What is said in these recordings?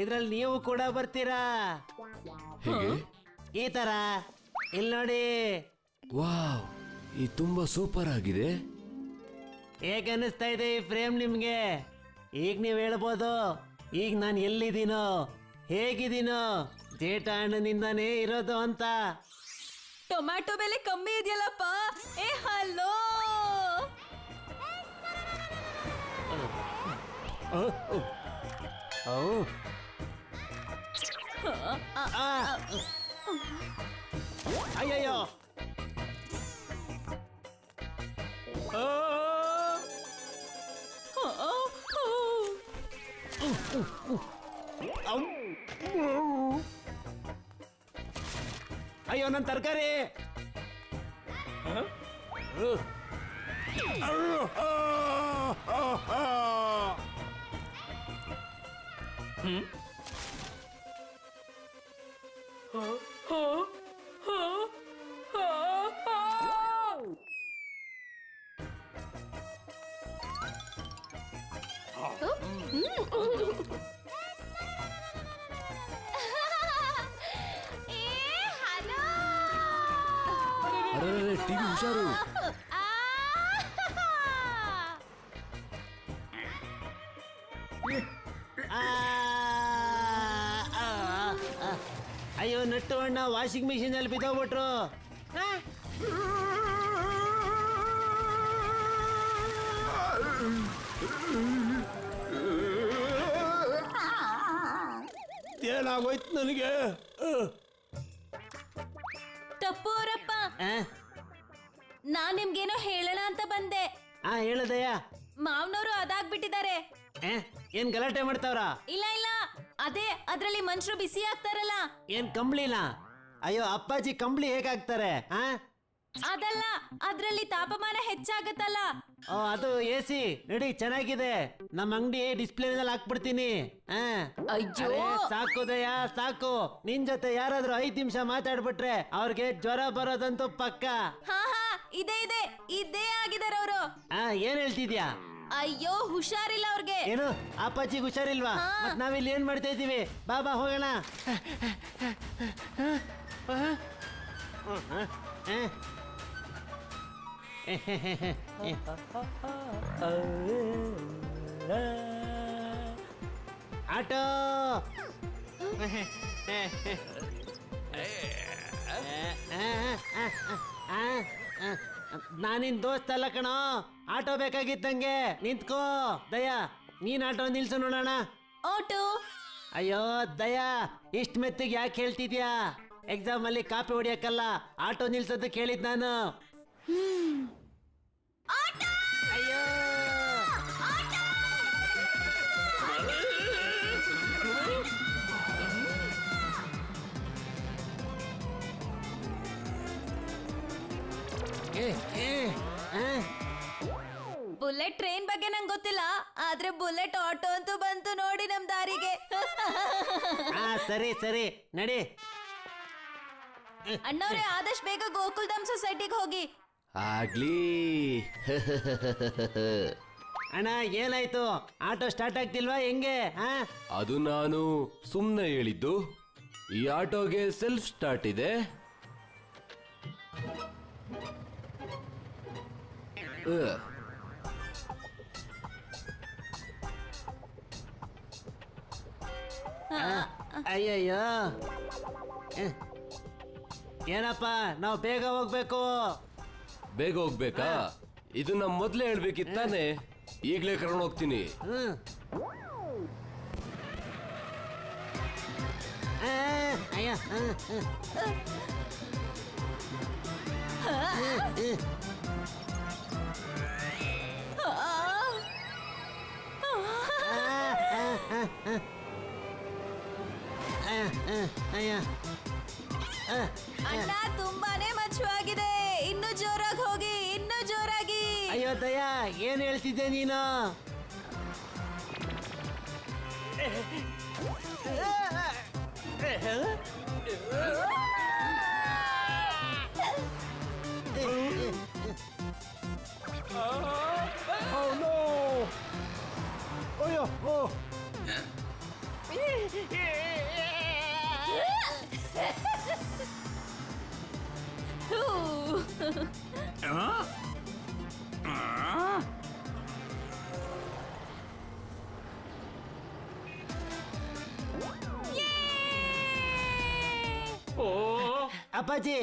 ಇದ್ರಲ್ಲಿ ನೀವು ಕೂಡ ಬರ್ತೀರಾ. ಹೇಗೆ? ಈ ತರ ಇಲ್ಲಿ ನೋಡಿ. ವಾವ್, ಈ ತುಂಬಾ ಸೂಪರ್ ಆಗಿದೆ. ಹೇಗೆ ಅನಿಸ್ತಾ ಇದೆ ಈ ಫ್ರೇಮ್ ನಿಮ್ಗೆ? ಈಗ ನೀವ್ ಹೇಳ್ಬೋದು, ಈಗ ನಾನು ಎಲ್ಲಿದ್ದೀನೋ, ಹೇಗಿದ್ದೀನೋ, ಜೇಠ ಅಣ್ಣನಿಂದಾನೇ ಇರೋದು ಅಂತ. ಟೊಮ್ಯಾಟೊ ಬೆಲೆ ಕಮ್ಮಿ ಇದೆಯಲ್ಲಪ್ಪ. ಏ ಹಲೋ, ಅಯ್ಯಯ್ಯೋ, ಅಯ್ಯೋ ನನ್ನ ತರಕಾರಿ. ಅರೆ ಟಿವಿ ಹುಷಾರು. ಅಯ್ಯೋ ನಟ್ಟು ಅಣ್ಣ ವಾಷಿಂಗ್ ಮಿಷಿನ್ ಅಲ್ಲಿ ಬಿದ್ದೋಗ್ಬಿಟ್ರು. ಏನಾಗೋಯ್ತು ನನಗೆ? ಟಪ್ಪು ಅವರಪ್ಪ, ನಾನ್ ನಿಮ್ಗೇನೋ ಹೇಳೋಣ ಅಂತ ಬಂದೆ. ಹೇಳದಯ್ಯ. ಮಾವನವರು ಅದಾಗ್ಬಿಟ್ಟಿದ್ದಾರೆ. ಏನ್ ಗಲಾಟೆ ಮಾಡ್ತಾವ್ರ? ಇಲ್ಲ ಇಲ್ಲ, ಅದೇ ಅದ್ರಲ್ಲಿ ಮನುಷ್ಯರು ಬಿಸಿ ಆಗ್ತಾರಲ್ಲ. ಏನ್ ಕಂಬ್ಳಿನ? ಅಯ್ಯೋ ಅಪ್ಪಾಜಿ ಕಂಬ್ಳಿ ಹೇಗಾಗ್ತಾರೆ? ಅದಲ್ಲ, ಅದ್ರಲ್ಲಿ ತಾಪಮಾನ ಹೆಚ್ಚಾಗತ್ತಲ್ಲ. ಅದು ಎಸಿ ನಡಿ, ಚೆನ್ನಾಗಿದೆ. ನಮ್ಮ ಅಂಗಡಿ ಡಿಸ್ಪ್ಲೇನಲ್ಲಿ ಹಾಕ್ಬಿಡ್ತೀನಿ. ಅಯ್ಯೋ ಸಾಕು ದಯ, ಸಾಕು. ನಿನ್ ಜೊತೆ ಯಾರಾದ್ರೂ 5 ನಿಮಿಷ ಮಾತಾಡ್ಬಿಟ್ರೆ ಅವ್ರಿಗೆ ಜ್ವರ ಬರೋದಂತೂ ಪಕ್ಕ. ಹಾ ಹಾ, ಇದೆ ಇದೆ, ಇದೇ ಆಗಿದಾರ ಅವರು. ಏನ್ ಹೇಳ್ತಿದ್ಯಾ? ಅಯ್ಯೋ ಹುಷಾರಿಲ್ಲ ಅವ್ರಿಗೆ. ಏನು ಅಪ್ಪಾಜಿಗೆ ಹುಷಾರಿಲ್ವಾ? ಮತ್ ನಾವಿಲ್ಲಿ ಏನ್ ಮಾಡ್ತಾ ಇದೀವಿ? ಬಾಬಾ ಹೋಗೋಣ. ಆಟೋ. ನಾನಿನ್ ದೋಸ್ತ ಅಲ್ಲ ಕಣೋ, ಆಟೋ ಬೇಕಾಗಿತ್ತಂಗೆ. ನಿಂತ್ಕೋ ದಯಾ, ನೀನ್ ಆಟೋ ನಿಲ್ಸು ನೋಡೋಣ. ಆಟೋ? ಅಯ್ಯೋ ದಯಾ, ಇಷ್ಟ ಮೆತ್ತಿಗೆ ಯಾಕೆ ಹೇಳ್ತಿದ್ಯಾ? ಎಕ್ಸಾಮ್ ಅಲ್ಲಿ ಕಾಪಿ ಹೊಡಿಯಕ್ಕಲ್ಲ, ಆಟೋ ನಿಲ್ಸೋದಕ್ಕೆ ಹೇಳಿದ್ ನಾನು. ಅಯ್ಯೋ ಬುಲೆಟ್ ಟ್ರೈನ್ ಬಗ್ಗೆ ನಂಗೆ ಗೊತ್ತಿಲ್ಲ, ಆದ್ರೆ ಬುಲೆಟ್ ಆಟೋ ಅಂತೂ ಬಂತು ನೋಡಿ ನಮ್ ದಾರಿಗೆ. ಸರಿ ಸರಿ ನಡಿ. ಅಣ್ಣವ್ರೆ, ಆದಷ್ಟು ಬೇಗ ಗೋಕುಲ್ಧಾಮ್ ಸೊಸೈಟಿಗೆ ಹೋಗಿ. ಆಗ್ಲಿ. ಅಣ್ಣ ಏನಾಯ್ತು? ಆಟೋ ಸ್ಟಾರ್ಟ್ ಆಗ್ತಿಲ್ವಾ ಹೆಂಗೆ? ಅದು ನಾನು ಸುಮ್ನೆ ಹೇಳಿದ್ದು. ಈ ಆಟೋಗೆ ಸೆಲ್ಫ್ ಸ್ಟಾರ್ಟ್ ಇದೆ. ಅಯ್ಯಯ್ಯೋ, ಏನಪ್ಪ ನಾವು ಬೇಗ ಹೋಗ್ಬೇಕು. ಬೇಗ ಹೋಗ್ಬೇಕಾ? ಇದನ್ನ ಮೊದ್ಲೇ ಹೇಳ್ಬೇಕಿತ್ತಾನೆ. ಈಗ್ಲೇ ಕರ್ಕೊಂಡು ಹೋಗ್ತೀನಿ. ಅಯ್ಯ ಅಯ್ಯ. ಅಣ್ಣ ತುಂಬಾನೇ ಮಚ್ಚವಾಗಿದೆ, ಇನ್ನು ಜೋರಾಗಿ ಹೋಗಿ, ಇನ್ನು ಜೋರಾಗಿ. ಅಯ್ಯೋ ದಯಾ, ಏನ್ ಹೇಳ್ತಿದ್ದೆ ನೀನು? ಅಪ್ಪಾಜಿ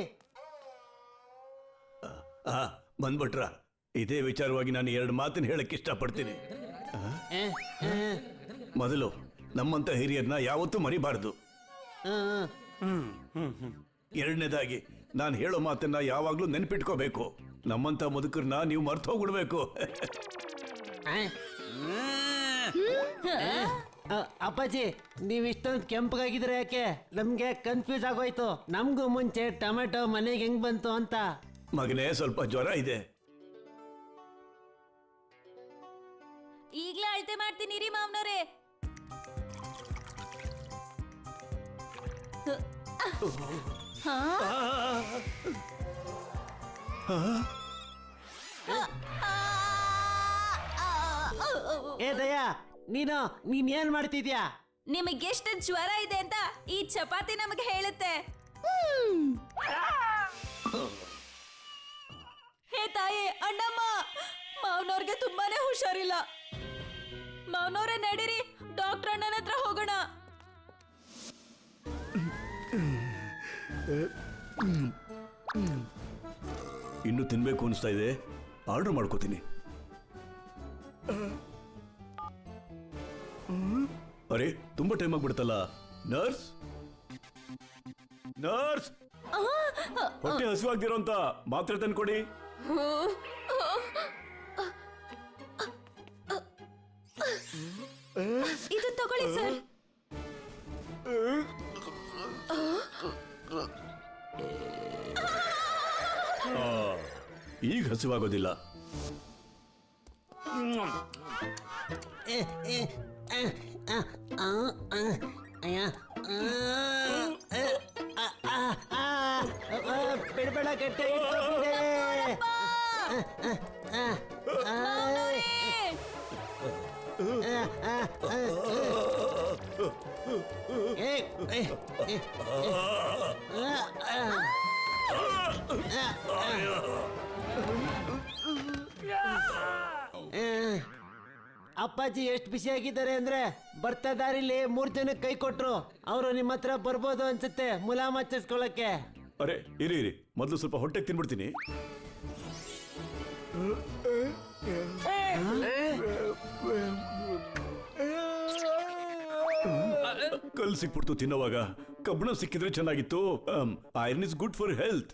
ಬಂದ್ಬಿಟ್ರ. ಇದೇ ವಿಚಾರವಾಗಿ ನಾನು ಎರಡು ಮಾತನ್ನ ಹೇಳಕ್ ಇಷ್ಟಪಡ್ತೀನಿ. ಮೊದಲು ನಮ್ಮಂತ ಹಿರಿಯರನ್ನ ಯಾವತ್ತೂ ಮರಿಬಾರ್ದು. ಎರಡನೇದಾಗಿ ನಾನು ಹೇಳೋ ಮಾತನ್ನ ಯಾವಾಗ್ಲೂ ನೆನ್ಪಿಟ್ಕೋಬೇಕು. ನಮ್ಮಂತ ಮುದುಕರನ್ನ ನೀವು ಮರ್ತು ಹೋಗ್ಬಿಡ್ಬೇಕು. ಅಪ್ಪಾಜಿ ನೀವ್ ಇಷ್ಟೊಂದು ಕೆಂಪಗಾಗಿದ್ರೆ ಯಾಕೆ? ನಮ್ಗೆ ಕನ್ಫ್ಯೂಸ್ ಆಗೋಯ್ತು. ನಮ್ಗೂ ಮುಂಚೆ ಟೊಮೆಟೊ ಮನೆಗೆ ಹೆಂಗ್ ಬಂತು ಅಂತ. ಮಗನೇ, ಸ್ವಲ್ಪ ಜ್ವರ ಇದೆ. ಈಗ್ಲೇ ಅಳತೆ ಮಾಡ್ತೀನಿ ರೀ ಮಾವನವ್ರೆ. ಏ ದಯಾ, ನೀನ್ ಏನ್ ಮಾಡ್ತಿದ್ಯಾ? ನಿಮಗೆ ಎಷ್ಟು ಜ್ವರ ಇದೆ ಅಂತ ಈ ಚಪಾತಿ ನಮಗೆ ಹೇಳುತ್ತೆ. ಹೇ ತಾಯಿ, ಅಣ್ಣಮ್ಮ, ಮಾವನವ್ರಿಗೆ ತುಂಬಾನೇ ಹುಷಾರಿಲ್ಲ. ಮಾವನವ್ರೆ ನಡೀರಿ, ಡಾಕ್ಟರ್ ಅಣ್ಣನ ಹತ್ರ ಹೋಗೋಣ. ಇನ್ನು ತಿನ್ಬೇಕು ಅನಿಸ್ತಾ ಇದೆ. ಆರ್ಡರ್ ಮಾಡ್ಕೋತೀನಿ. ಅರೆ, ತುಂಬಾ ಟೈಮ್ ಆಗ್ಬಿಡ್ತಲ್ಲ. ನರ್ಸ್, ನರ್ಸ್, ಹೊಟ್ಟೆ ಹಸುವಾಗ್ದಿರೋಂತ ಮಾತ್ರೆ ತಂದ್ಕೊಡಿ. ಇದು ತಗೊಳ್ಳಿ ಸರ್. ಈಗ ಹಸುವಾಗೋದಿಲ್ಲ. ಬಿಡ್ಬೇಡ, ಗಟ್ಟೆ ಅಪ್ಪಾಜಿ ಎಷ್ಟು ಬಿಸಿಯಾಗಿದ್ದಾರೆ ಅಂದ್ರೆ ಬರ್ತಾ ದಾರಿಲಿ 3 ಜನಕ್ಕೆ ಕೈ ಕೊಟ್ರು. ಅವರು ನಿಮ್ಮ ಹತ್ರ ಬರ್ಬೋದು ಅನ್ಸುತ್ತೆ ಮುಲಾಮ್ ಹಚ್ಚಿಸ್ಕೊಳಕ್ಕೆ. ಅರೆ, ಇರಿ ಇರಿ, ಮೊದಲು ಸ್ವಲ್ಪ ಹೊಟ್ಟೆಗೆ ತಿನ್ಬಿಡ್ತೀನಿ. ಕಲ್ ಸಿಕ್ಬಿಡ್ತು ತಿನ್ನೋವಾಗ. ಕಬ್ಬಣ ಸಿಕ್ಕಿದ್ರೆ ಚೆನ್ನಾಗಿತ್ತು. Iron is good for health.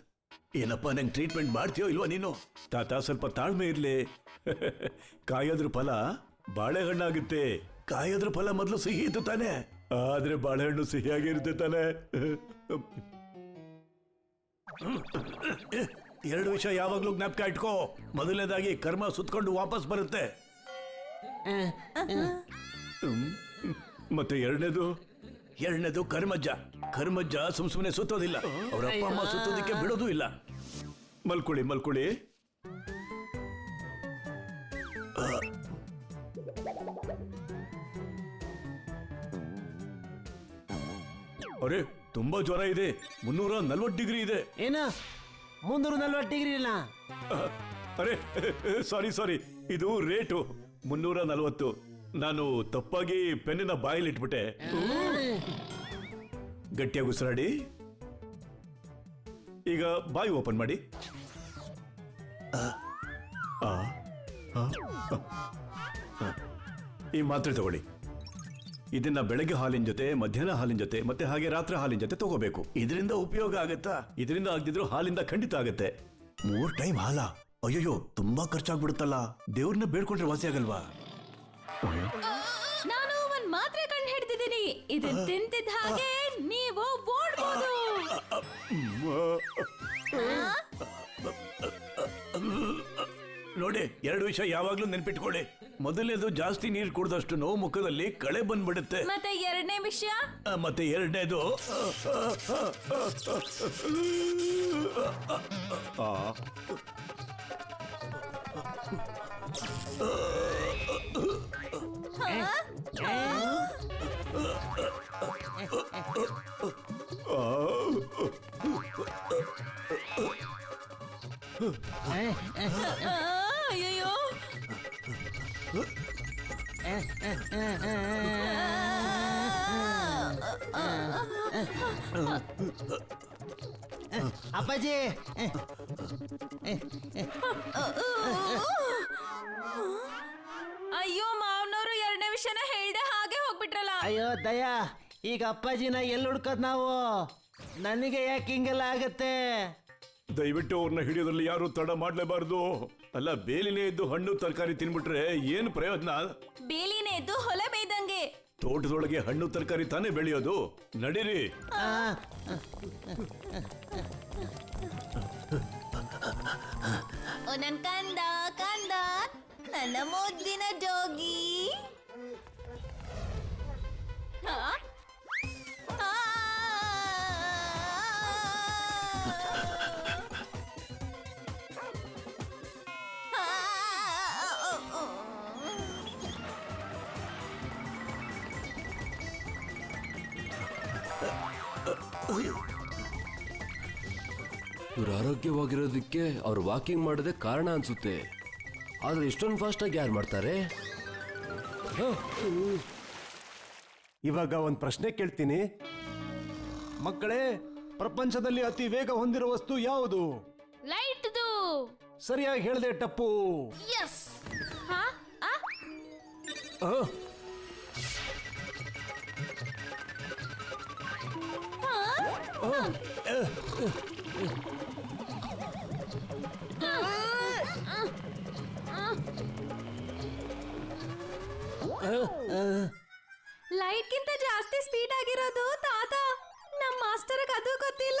ಏನಪ್ಪ, ನಂಗೆ ಟ್ರೀಟ್ಮೆಂಟ್ ಮಾಡ್ತೀಯೋ ಇಲ್ವಾ ನೀನು? ತಾತ, ಸ್ವಲ್ಪ ತಾಳ್ಮೆ ಇರ್ಲಿ. ಕಾಯೋದ್ರ ಫಲ ಬಾಳೆಹಣ್ಣಾಗುತ್ತೆ. ಕಾಯೋದ್ರ ಫಲ ಮೊದಲು ಸಿಹಿ ಇತ್ತು ತಾನೆ, ಆದ್ರೆ ಬಾಳೆಹಣ್ಣು ಸಿಹಿಯಾಗಿರುತ್ತೆ ತಾನೆ. ಎರಡು ವಿಷಯ ಯಾವಾಗ್ಲೂ ಜ್ಞಾಪಕ ಇಟ್ಕೋ. ಮೊದಲನೇದಾಗಿ ಕರ್ಮ ಸುತ್ಕೊಂಡು ವಾಪಸ್ ಬರುತ್ತೆ. ಮತ್ತೆ ಎರಡನೇದು ಕರ್ಮಜ್ಜ ಸುಮ್ಸುಮ್ನೆ ಸುತ್ತೋದಿಲ್ಲ. ಅವ್ರ ಅಪ್ಪ ಅಮ್ಮ ಸುತ್ತೋದಿಕ್ಕೆ ಬಿಡೋದು ಇಲ್ಲ. ಮಲ್ಕೊಳ್ಳಿ. ಅರೆ, ತುಂಬಾ ಜ್ವರ ಇದೆ. 340 ಡಿಗ್ರಿ ಇದೆ. ಏನ 340 ಡಿಗ್ರಿ ಇಲ್ಲ? ಅರೆ, ಸಾರಿ, ಇದು ರೇಟು 340. ನಾನು ತಪ್ಪಾಗಿ ಪೆನ್ನಿನ ಬಾಯಲ್ಲಿ ಇಟ್ಬಿಟ್ಟೆ. ಗಟ್ಟಿಯಾಗಿ ಉಸಿರಾಡಿ. ಈಗ ಬಾಯಿ ಓಪನ್ ಮಾಡಿ. ಈ ಮಾತ್ರೆ ತಗೊಳ್ಳಿ. ಇದನ್ನ ಬೆಳಗ್ಗೆ ಹಾಲಿನ ಜೊತೆ, ಮಧ್ಯಾಹ್ನ ಹಾಲಿನ ಜೊತೆ, ಮತ್ತೆ ಹಾಗೆ ರಾತ್ರಿ ಹಾಲಿನ ಜೊತೆ ತಗೋಬೇಕು. ಇದರಿಂದ ಉಪಯೋಗ ಆಗತ್ತಾ? ಇದರಿಂದ ಆಗದಿದ್ರು ಹಾಲಿಂದ ಖಂಡಿತ ಆಗತ್ತೆ. 3 ಟೈಮ್ ಹಾಲ? ಅಯ್ಯೋ, ತುಂಬಾ ಖರ್ಚಾಗ್ಬಿಡುತ್ತಲ್ಲ. ದೇವ್ರನ್ನ ಬೇಡ್ಕೊಂಡ್ರೆ ವಾಸಿ ಆಗಲ್ವಾ? ನಾನು ಒಂದ್ ಮಾತ್ರೆ ಕಂಡು ಹಿಡ್ತಿದ್ದೀನಿ. ಇದನ್ ತಿಂತಿದ್ದ ಹಾಗೆ ನೀವು ಓಡ್ಬೋದು. ನೋಡಿ, 2 ವಿಷಯ ಯಾವಾಗ್ಲೂ ನೆನ್ಪಿಟ್ಕೊಳ್ಳಿ. ಮೊದಲನೇದು, ಜಾಸ್ತಿ ನೀರು ಕುಡಿದಷ್ಟು ನೋವು ಮುಖದಲ್ಲಿ ಕಳೆ ಬಂದ್ಬಿಡುತ್ತೆ. ಮತ್ತೆ ಎರಡನೇ ವಿಷಯ? ಮತ್ತೆ ಎರಡನೇದು, ಅಪ್ಪಾಜಿ ಅಯ್ಯೋ ಮಾವನವರು ಎರಡನೇ ವಿಷಯನ ಹೇಳ್ದೆ ಹಾಗೆ ಹೋಗ್ಬಿಟ್ರಲ್ಲ. ಅಯ್ಯೋ ದಯಾ, ಈಗ ಅಪ್ಪಾಜಿನ ಎಲ್ಲಿ ಹುಡ್ಕೋದ್ ನಾವು? ನನಗೆ ಯಾಕೆ ಹಿಂಗೆಲ್ಲ ಆಗತ್ತೆ? ದಯವಿಟ್ಟು ಅವ್ರನ್ನ ಹಿಡಿಯೋದ್ರಲ್ಲಿ ಯಾರು ತಡ ಮಾಡ್ಲೇಬಾರ್ದು. ಅಲ್ಲ, ಬೇಲಿನೇ ಇದ್ದು ಹಣ್ಣು ತರಕಾರಿ ತಿನ್ಬಿಟ್ರೆ ಏನು ಪ್ರಯೋಜನ? ಬೇಲಿನೇ ಎದ್ದು ಹೊಲ ಬೇಯ್ದಂಗೆ. ತೋಟದೊಳಗೆ ಹಣ್ಣು ತರಕಾರಿ ತಾನೇ ಬೆಳೆಯೋದು. ನಡೀರಿ. ಆ, ಓ ನನ್ ಕಂದ ಕಂದ, ನನ್ನ ಮುದ್ದಿನ ಜೋಗಿ. ಆ? ಆ. ಇವ್ರು ಆರೋಗ್ಯವಾಗಿರೋದಕ್ಕೆ ಅವ್ರು ವಾಕಿಂಗ್ ಮಾಡೋದೇ ಕಾರಣ ಅನ್ಸುತ್ತೆ. ಆದ್ರೆ ಇಷ್ಟೊಂದು ಫಾಸ್ಟ್ ಆಗಿ ಯಾರು ಮಾಡ್ತಾರೆ? ಇವಾಗ ಒಂದು ಪ್ರಶ್ನೆ ಕೇಳ್ತೀನಿ ಮಕ್ಕಳೇ, ಪ್ರಪಂಚದಲ್ಲಿ ಅತಿ ವೇಗ ಹೊಂದಿರುವ ವಸ್ತು ಯಾವುದು? ಲೈಟ್ದು. ಸರಿಯಾಗಿ ಹೇಳ್ದೆ ಟಪ್ಪು. ಎಸ್. ಹಾ ಆ ಆ, ಲೈಟ್ಗಿಂತ ಜಾಸ್ತಿ ಸ್ಪೀಡ್ ಆಗಿರೋದು ತಾತ. ನಮ್ಮ ಮಾಸ್ಟರ್ಗೆ ಅದು ಗೊತ್ತಿಲ್ಲ.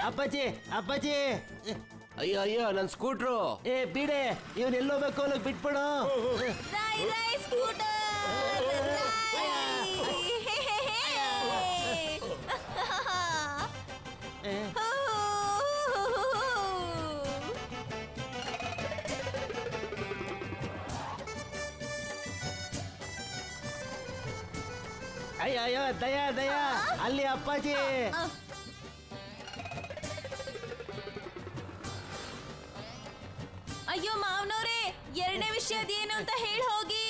ಅಪ್ಪಾಜಿ ಅಪ್ಪಾಜಿ, ಅಯ್ಯ ಅಯ್ಯ, ನನ್ನ ಸ್ಕೂಟ್ರು. ಏ ಬಿಡೆ, ಇವನ್ ಎಲ್ಲೋಗ್ಬೇಕು ಅಲ್ಲಿಗ್ ಬಿಟ್ಬಿಡು. ರೈ ರೈ ಸ್ಕೂಟರ್ ಏ, ಅಯ್ಯೋ ಅಯ್ಯೋ ದಯಾ ದಯಾ, ಅಲ್ಲಿ ಅಪ್ಪಾಜಿ. ಅಯ್ಯೋ ಮಾವನವ್ರೆ, ಎರಡನೇ ವಿಷಯ ಅದೇನು ಅಂತ ಹೇಳಿ ಹೋಗಿ.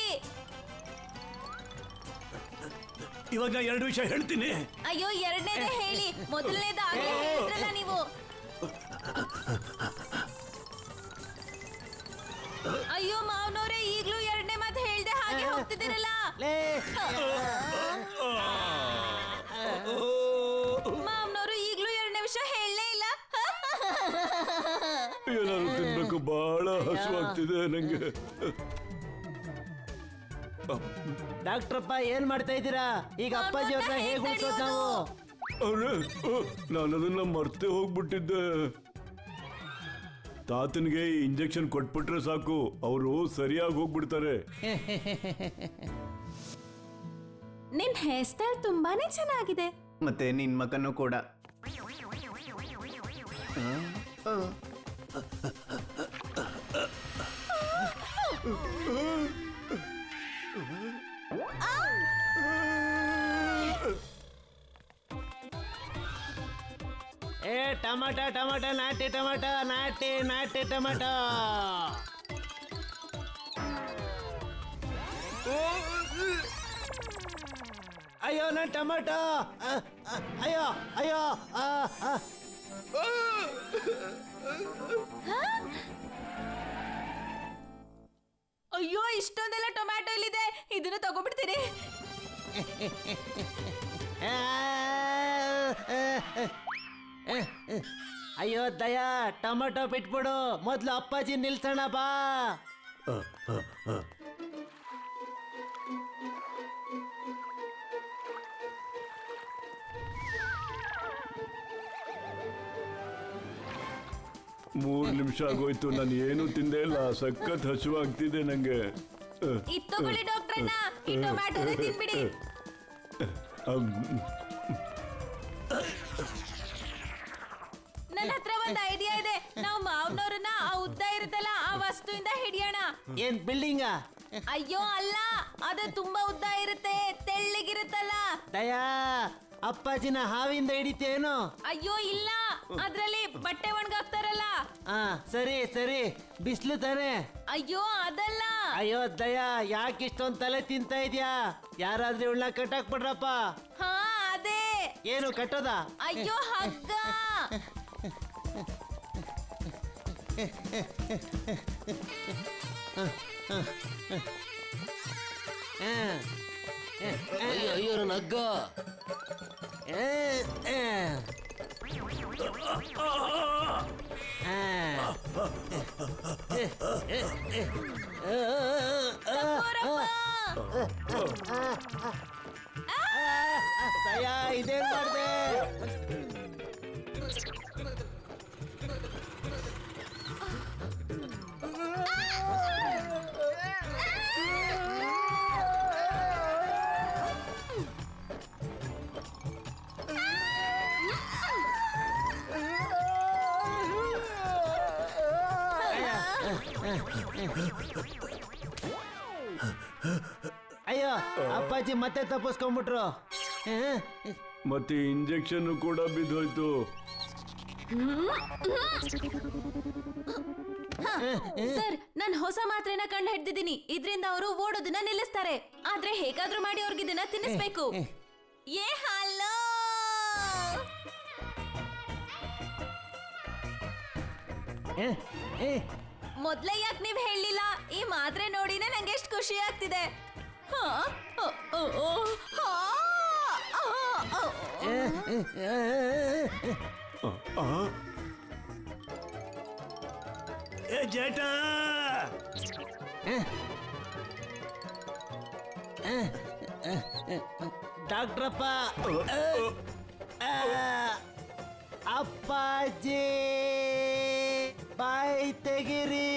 ಇವಾಗ 2 ವಿಷಯ ಹೇಳ್ತೀನಿ. ಅಯ್ಯೋ ಎರಡನೇದೇ ಹೇಳಿ, ಮೊದಲನೇದ ಆಗ್ಲೇ ಹೇಳಿದ್ರಲ್ಲ ನೀವು. ಅಯ್ಯೋ ಮಾವನವ್ರೆ, ಈಗ್ಲೂ ಎರಡನೇ ಮಾತು ಹೇಳ್ದೆ ಹಾಗೆ ಹೋಗ್ತಿದ್ದೀರಲ್ಲ. ಲೇ ಮಾವನವರು ಈಗ್ಲೂ ಎರಡನೇ ವಿಷಯ ಹೇಳಲೇ ಇಲ್ಲ. ಏನಾದ್ರು ತಿನ್ಬೇಕು, ಬಹಳ ಹಸುವಾಗ್ತಿದೆ ನಂಗೆ. ಡಾಕ್ಟ್ರಪ್ಪ ಏನ್ ಮಾಡ್ತಾ ಇದ್ದೀರಾ? ಈಗ ಅಪ್ಪಾಜಿ ಅವ್ರನ್ನ ಹೇಗ್ ಉಳ್ಸೋದ್ ನಾವು? ಅರೆ, ನಾನು ಅದನ್ನ ಮರ್ತೆ ಹೋಗ್ಬಿಟ್ಟಿದ್ದೆ. ತಾತನಿಗೆ ಇಂಜೆಕ್ಷನ್ ಕೊಟ್ಬಿಟ್ರೆ ಸಾಕು, ಅವರು ಸರಿಯಾಗಿ ಹೋಗ್ಬಿಡ್ತಾರೆ. ನಿನ್ ಹೇರ್ ಸ್ಟೈಲ್ ತುಂಬಾನೇ ಚೆನ್ನಾಗಿದೆ. ಮತ್ತೆ ನಿನ್ ಮಗನೂ ಕೂಡ. ಏ ಟಮಾಟ ಟಮಾಟ, ನಾಟಿ ಟಮಾಟ, ನಾಟಿ ನಾಟಿ ಟಮಾಟ. ಅಯ್ಯೋ ನನ್ ಟಮಾಟ, ಅಯ್ಯೋ ಅಯ್ಯೋ. ಅಯ್ಯೋ ಇಷ್ಟೊಂದೆಲ್ಲ ಟೊಮ್ಯಾಟೊ ಇಲ್ಲಿದೆ, ಇದನ್ನ ತಗೋಬಿಡ್ತೀನಿ. ಅಯ್ಯೋ ದಯಾ, ಟೊಮೆಟೊ ಬಿಟ್ಬಿಡು, ಮೊದ್ಲು ಅಪ್ಪಾಜಿ ನಿಲ್ಸೋಣ ಬಾ. ಮೂರು ನಿಮಿಷ ಆಗೋಯ್ತು, ನಾನು ಏನು ತಿಂದೇ ಇಲ್ಲ. ಸಖತ್ ಹಸುವಾಗ್ತಿದೆ ನಂಗೆ. ಇದ್ ತಗೊಳ್ಳಿ ಡಾಕ್ಟ್ರನ್ನ, ಈ ಟೊಮ್ಯಾಟೊನ ತಿನ್ಬಿಡಿ. ನನ್ನ ಹತ್ರ ಒಂದು ಐಡಿಯಾ ಇದೆ. ನಾವು ಮಾವನವ್ರನ್ನ ಆ ಉದ್ದ ಇರುತ್ತಲ್ಲ ಆ ವಸ್ತುವಿಂದ ಹಿಡಿಯೋಣ. ಏನ್ ಬಿಲ್ಡಿಂಗ? ಅಯ್ಯೋ ಅಲ್ಲ, ಅದು ತುಂಬಾ ಉದ್ದ ಇರುತ್ತೆ, ತೆಳ್ಳಗಿರುತ್ತಲ್ಲ. ದಯಾ, ಅಪ್ಪಾಜಿನ ಹಾವಿಂದ ಹಿಡಿತೇನು? ಅಯ್ಯೋ ಇಲ್ಲ, ಅದ್ರಲ್ಲಿ ಬಟ್ಟೆ ಒಣಗಾಕ್ತಾರಲ್ಲ. ಹಾ ಸರಿ ಸರಿ, ಬಿಸ್ಲು ತಾನೆ? ಅಯ್ಯೋ ಅದಲ್ಲ. ಅಯ್ಯೋ ದಯಾ, ಯಾಕೆ ಇಷ್ಟೊಂದ್ ತಲೆ ತಿಂತಾ ಇದ್ಯಾ? ಯಾರಾದ್ರೂ ಇವಳನ್ನ ಕಟ್ಟಾಕ್ಬಿಡ್ರಪ್ಪ. ಹಾ ಅದೇ. ಏನು ಕಟ್ಟೋದ? ಅಯ್ಯೋ ಹಗ್ಗ. ಅಯ್ಯೋ ನನ್ನ ಹಗ್ಗ. ಇದೇನ್ ಮಾಡ್ದೆ? ಅಯ್ಯೋ ಅಪ್ಪಾಜಿ ಮತ್ತೆ ತಪ್ಪಿಸ್ಕೊಂಡ್ಬಿಟ್ರು. ಮತ್ತೆ ಇಂಜೆಕ್ಷನ್ ಕೂಡ ಬಿದ್ದೋಯ್ತು. ಸರ್, ನಾನ್ ಹೊಸ ಮಾತ್ರೆನ ಕಂಡು ಹಿಡ್ದಿದ್ದೀನಿ. ಇದ್ರಿಂದ ಅವರು ಓಡೋದನ್ನ ನಿಲ್ಲಿಸ್ತಾರೆ. ಆದ್ರೆ ಹೇಗಾದ್ರೂ ಮಾಡಿ ಅವ್ರಿಗೆ ಇದನ್ನ ತಿನ್ನಿಸ್ಬೇಕು. ಏ ಹಲೋ, ಮೊದ್ಲೇ ಯಾಕೆ ನೀವ್ ಹೇಳಿಲ್ಲ? ಈ ಮಾತ್ರೆ ನೋಡಿನೇ ನಂಗೆ ಎಷ್ಟು ಖುಷಿ ಆಗ್ತಿದೆ. ಏ ಜೇಟ, ಡಾಕ್ಟ್ರಪ್ಪ, ಅಪ್ಪಾಜಿ ಬಾಯಿ ತೆಗಿರಿ.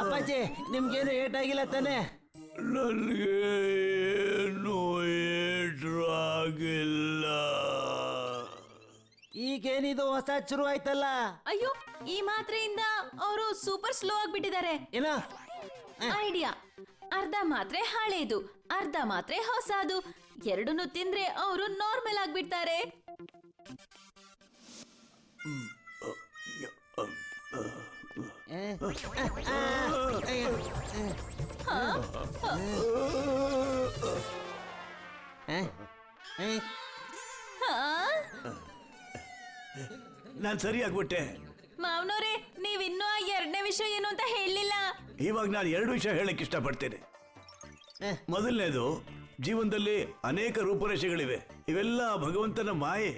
ಅಪ್ಪಾಜಿ, ನಿಮ್ಗೇನು ಏಟಾಗಿಲ್ಲ ತಾನೆ? ನನಗೆ ಏನು ಏಟಾಗಿಲ್ಲ. ಈಗೇನಿದು ಹೊಸ ಶುರು ಆಯ್ತಲ್ಲ? ಅಯ್ಯೋ, ಈ ಮಾತ್ರೆಯಿಂದ ಅವರು ಸೂಪರ್ ಸ್ಲೋ ಆಗ್ಬಿಟ್ಟಿದ್ದಾರೆ. ಏನ ಐಡಿಯಾ, ಅರ್ಧ ಮಾತ್ರೆ ಹಳೇದು, ಅರ್ಧ ಮಾತ್ರೆ ಹೊಸದು. ಎರಡನ್ನೂ ತಿಂದ್ರೆ ಅವರು ನಾರ್ಮಲ್ ಆಗ್ಬಿಡ್ತಾರೆ. ನಾನ್ ಸರಿ ಆಗ್ಬಿಟ್ಟೆ. ಮಾವನವ್ರೆ, ನೀವಿನ್ನೂ ಆ ಎರಡನೇ ವಿಷಯ ಏನು ಅಂತ ಹೇಳಲಿಲ್ಲ. ಇವಾಗ ನಾನು 2 ವಿಷಯ ಹೇಳಕ್ ಇಷ್ಟಪಡ್ತೇನೆ. ಮೊದಲನೇದು, ಜೀವನದಲ್ಲಿ ಅನೇಕ ರೂಪರೇಷೆಗಳಿವೆ. ಇವೆಲ್ಲ ಭಗವಂತನ ಮಾಯೆ.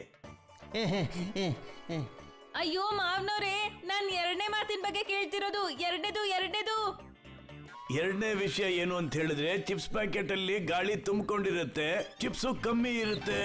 ಅಯ್ಯೋ ಮಾವನವ್ರೆ, ನಾನ್ ಎರಡನೇ ಮಾತಿನ ಬಗ್ಗೆ ಕೇಳ್ತಿರೋದು. ಎರಡನೇದು. ಎರಡನೇ ವಿಷಯ ಏನು ಅಂತ ಹೇಳಿದ್ರೆ, ಚಿಪ್ಸ್ ಪ್ಯಾಕೆಟ್ ಅಲ್ಲಿ ಗಾಳಿ ತುಂಬಿಕೊಂಡಿರುತ್ತೆ, ಚಿಪ್ಸು ಕಮ್ಮಿ ಇರುತ್ತೆ.